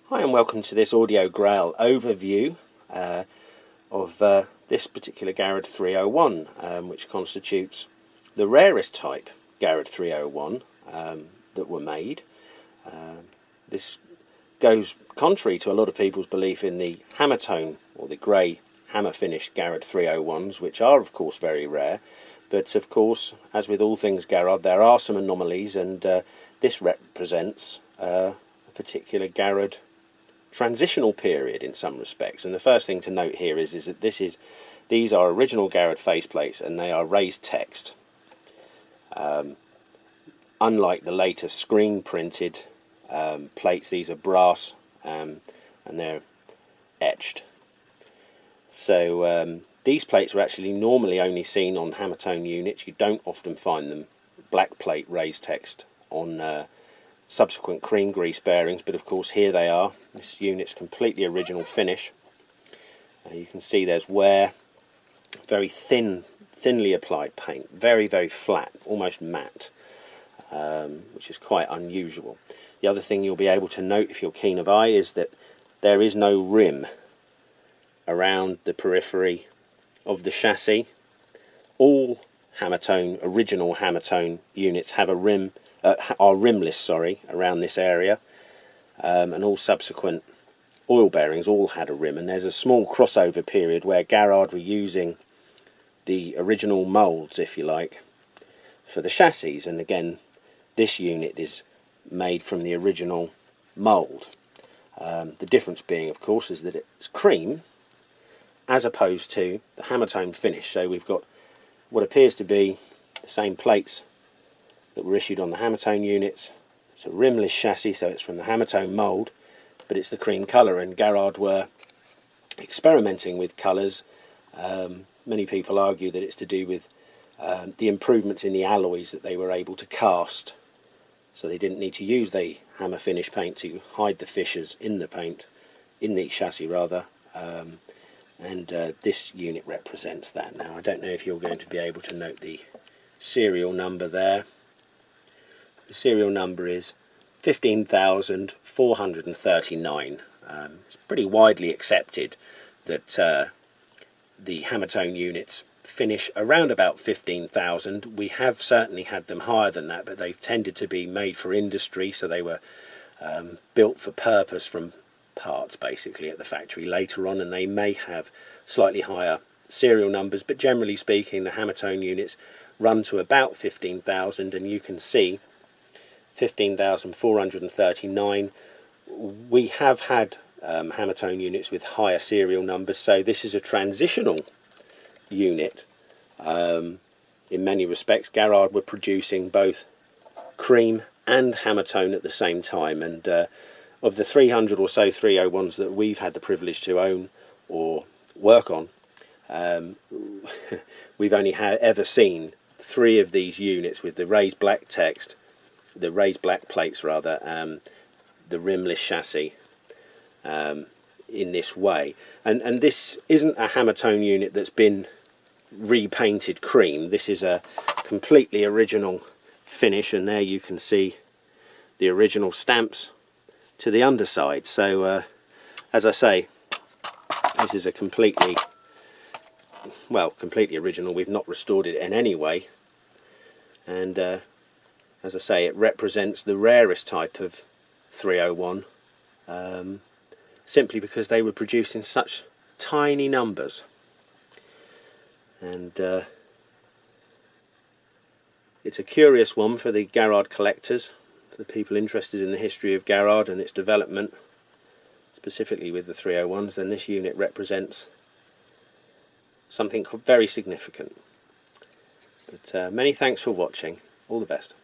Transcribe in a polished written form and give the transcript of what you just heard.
Hi and welcome to this audio Grail overview of this particular Garrard 301, which constitutes the rarest type Garrard 301 that were made. This goes contrary to a lot of people's belief in the Hammertone or the grey hammer finished Garrard 301s, which are of course very rare, but of course, as with all things Garrard, there are some anomalies, and this represents a particular Garrard transitional period in some respects. And the first thing to note here is that these are original Garrard faceplates, and they are raised text. Unlike the later screen printed plates, these are brass and they're etched. So these plates are actually normally only seen on Hammertone units. You don't often find them black plate raised text on subsequent cream grease bearings, but of course here they are. This unit's completely original finish. You can see there's wear, very thinly applied paint, very flat, almost matte, which is quite unusual. The other thing you'll be able to note if you're keen of eye is that there is no rim around the periphery of the chassis. All Hammertone, original Hammertone units have a rim, are rimless, around this area, and all subsequent oil bearings all had a rim, and there's a small crossover period where Garrard were using the original moulds, if you like, for the chassis, and again this unit is made from the original mould. The difference being, of course, is that it's cream as opposed to the Hammertone finish. So we've got what appears to be the same plates that were issued on the Hammertone units. It's a rimless chassis, so it's from the Hammertone mould, but it's the cream colour, and Garrard were experimenting with colours. Many people argue that it's to do with the improvements in the alloys that they were able to cast, so they didn't need to use the hammer finish paint to hide the fissures in the paint, in the chassis rather, and this unit represents that. Now I don't know if you're going to be able to note the serial number there. The serial number is 15,439. It's pretty widely accepted that the Hammertone units finish around about 15,000. We have certainly had them higher than that, but they've tended to be made for industry, so they were built for purpose from parts basically at the factory later on, and they may have slightly higher serial numbers, but generally speaking the Hammertone units run to about 15,000, and you can see 15,439. We have had Hammertone units with higher serial numbers, so this is a transitional unit. In many respects Garrard were producing both cream and Hammertone at the same time, and of the 300 or so 301s that we've had the privilege to own or work on, we've only ever seen 3 of these units with the raised black text, the raised black plates rather, the rimless chassis in this way. And this isn't a Hammertone unit that's been repainted cream. This is a completely original finish, and there you can see the original stamps to the underside. So as I say, this is a completely original. We've not restored it in any way, and as I say, it represents the rarest type of 301, simply because they were produced in such tiny numbers. And it's a curious one for the Garrard collectors, for the people interested in the history of Garrard and its development, specifically with the 301s. And this unit represents something very significant. But many thanks for watching. All the best.